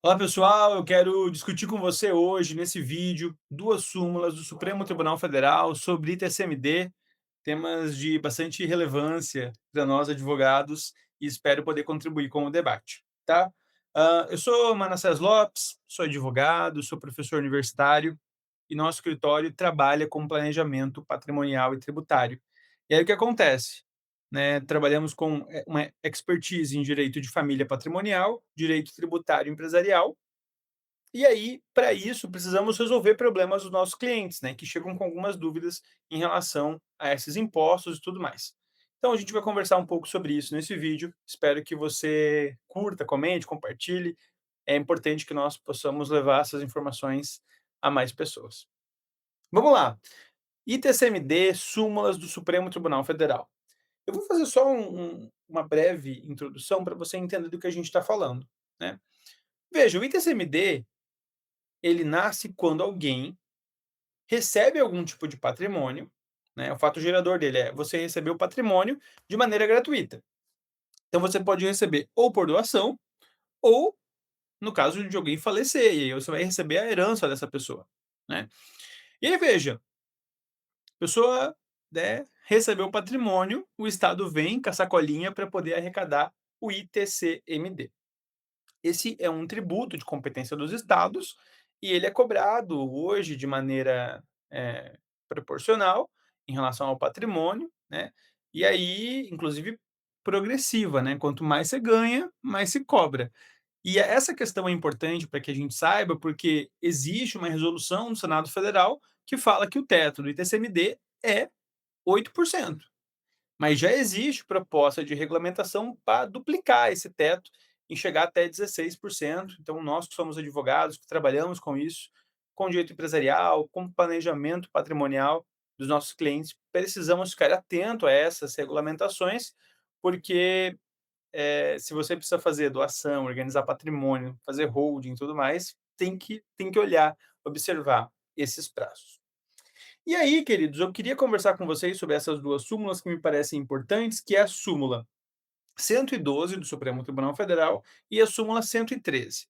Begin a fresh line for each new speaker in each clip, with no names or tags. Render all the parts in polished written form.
Olá pessoal, eu quero discutir com você hoje, nesse vídeo, duas súmulas do Supremo Tribunal Federal sobre ITCMD, temas de bastante relevância para nós advogados e espero poder contribuir com o debate, tá? Eu sou Manassés Lopes, sou advogado, sou professor universitário e nosso escritório trabalha com planejamento patrimonial e tributário. E aí o que acontece? Né, trabalhamos com uma expertise em direito de família patrimonial, direito tributário empresarial e aí, para isso, precisamos resolver problemas dos nossos clientes, né, que chegam com algumas dúvidas em relação a esses impostos e tudo mais. Então, a gente vai conversar um pouco sobre isso nesse vídeo. Espero que você curta, comente, compartilhe. É importante que nós possamos levar essas informações a mais pessoas. Vamos lá. ITCMD, súmulas do Supremo Tribunal Federal. Eu vou fazer só uma breve introdução para você entender do que a gente está falando, né? Veja, o ITCMD ele nasce quando alguém recebe algum tipo de patrimônio, né, o fato gerador dele é você receber o patrimônio de maneira gratuita. Então você pode receber ou por doação ou no caso de alguém falecer, e aí você vai receber a herança dessa pessoa, né. E aí veja, a pessoa, né, recebeu o patrimônio, o Estado vem com a sacolinha para poder arrecadar o ITCMD. Esse é um tributo de competência dos estados e ele é cobrado hoje de maneira, proporcional em relação ao patrimônio, né, e aí inclusive progressiva, né, quanto mais você ganha, mais se cobra. E essa questão é importante para que a gente saiba, porque existe uma resolução do Senado Federal que fala que o teto do ITCMD é 8%. Mas já existe proposta de regulamentação para duplicar esse teto e chegar até 16%. Então, nós que somos advogados, que trabalhamos com isso, com direito empresarial, com planejamento patrimonial dos nossos clientes, precisamos ficar atento a essas regulamentações, porque se você precisa fazer doação, organizar patrimônio, fazer holding e tudo mais, tem que olhar, observar esses prazos. E aí, queridos, eu queria conversar com vocês sobre essas duas súmulas que me parecem importantes, que é a súmula 112 do Supremo Tribunal Federal e a súmula 113,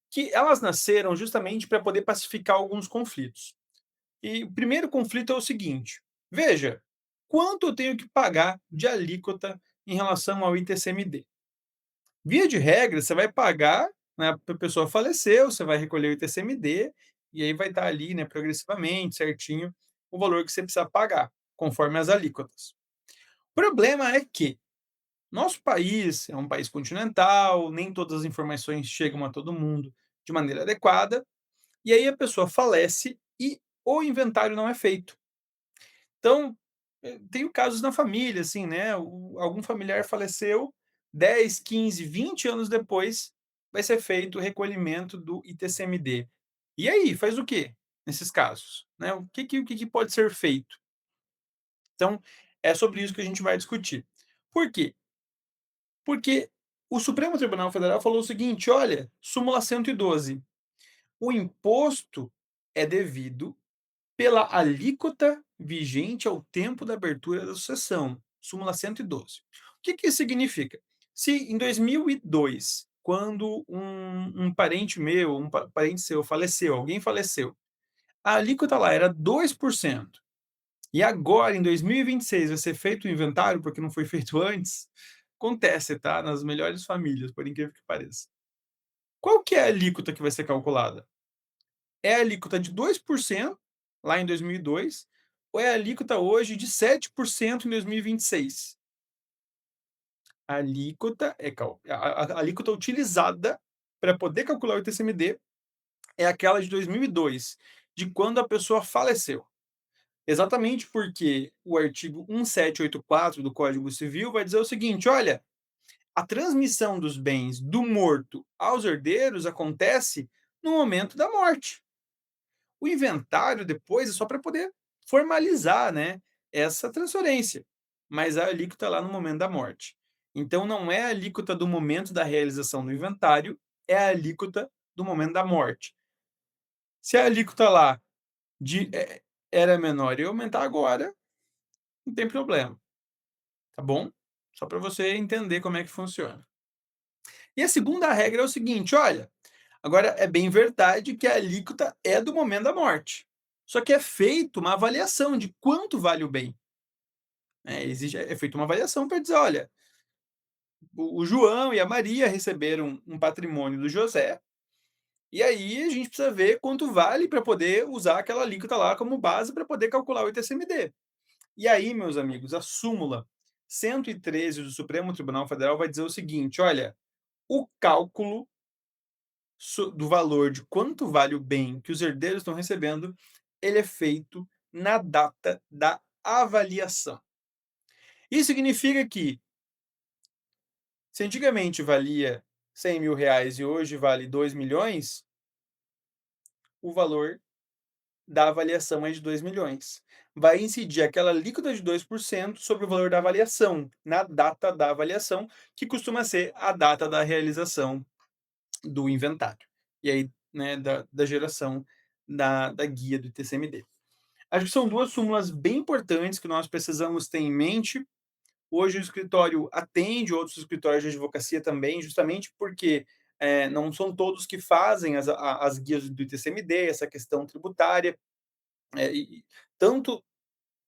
que elas nasceram justamente para poder pacificar alguns conflitos. E o primeiro conflito é o seguinte: veja, quanto eu tenho que pagar de alíquota em relação ao ITCMD? Via de regra, você vai pagar, né, a pessoa faleceu, você vai recolher o ITCMD, e aí vai estar ali, né, progressivamente, certinho, o valor que você precisa pagar, conforme as alíquotas. O problema é que nosso país é um país continental, nem todas as informações chegam a todo mundo de maneira adequada, e aí a pessoa falece e o inventário não é feito. Então, tenho casos na família, assim, né, algum familiar faleceu, 10, 15, 20 anos depois, vai ser feito o recolhimento do ITCMD. E aí, faz o quê nesses casos, né? O que que pode ser feito? Então, é sobre isso que a gente vai discutir. Por quê? Porque o Supremo Tribunal Federal falou o seguinte: "Olha, súmula 112, o imposto é devido pela alíquota vigente ao tempo da abertura da sucessão, súmula 112. O que que isso significa? Se em 2002, quando um parente meu, parente seu faleceu, alguém faleceu, a alíquota lá era 2%, e agora em 2026 vai ser feito o inventário, porque não foi feito antes, acontece, tá? Nas melhores famílias, por incrível que pareça. Qual que é a alíquota que vai ser calculada? É a alíquota de 2% lá em 2002 ou é a alíquota hoje de 7% em 2026? A alíquota é a alíquota utilizada para poder calcular o ITCMD é aquela de 2002, de quando a pessoa faleceu. Exatamente porque o artigo 1784 do Código Civil vai dizer o seguinte: olha, a transmissão dos bens do morto aos herdeiros acontece no momento da morte. O inventário depois é só para poder formalizar, né, essa transferência, mas a alíquota lá no momento da morte. Então não é a alíquota do momento da realização do inventário, é a alíquota do momento da morte. Se a alíquota lá de era menor e aumentar agora, não tem problema, tá bom? Só para você entender como é que funciona. E a segunda regra é o seguinte, olha, Agora, é bem verdade que a alíquota é do momento da morte. Só que é feito uma avaliação de quanto vale o bem. Né? É feita uma avaliação para dizer, olha, o João e a Maria receberam um patrimônio do José, e aí a gente precisa ver quanto vale para poder usar aquela alíquota lá como base para poder calcular o ITCMD. E aí, meus amigos, a súmula 113 do Supremo Tribunal Federal vai dizer o seguinte: olha, o cálculo do valor de quanto vale o bem que os herdeiros estão recebendo, ele é feito na data da avaliação. Isso significa que, se antigamente valia R$ 100.000 e hoje vale 2 milhões, o valor da avaliação é de 2 milhões. Vai incidir aquela alíquota de 2% sobre o valor da avaliação, na data da avaliação, que costuma ser a data da realização do inventário. E aí, né, da geração da guia do TCMD. Acho que são duas súmulas bem importantes que nós precisamos ter em mente. Hoje o escritório atende outros escritórios de advocacia também, justamente porque não são todos que fazem as guias do ITCMD, essa questão tributária, tanto,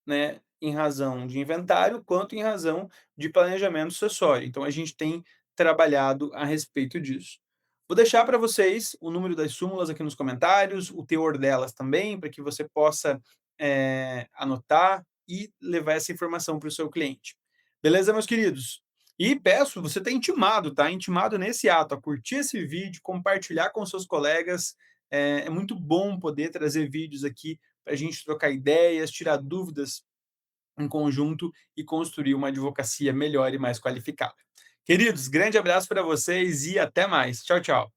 né, em razão de inventário, quanto em razão de planejamento sucessório. Então a gente tem trabalhado a respeito disso. Vou deixar para vocês o número das súmulas aqui nos comentários, o teor delas também, para que você possa anotar e levar essa informação para o seu cliente. Beleza, meus queridos? E peço, você está intimado, tá? Intimado nesse ato, a curtir esse vídeo, compartilhar com seus colegas. É muito bom poder trazer vídeos aqui para a gente trocar ideias, tirar dúvidas em conjunto e construir uma advocacia melhor e mais qualificada. Queridos, grande abraço para vocês e até mais. Tchau, tchau.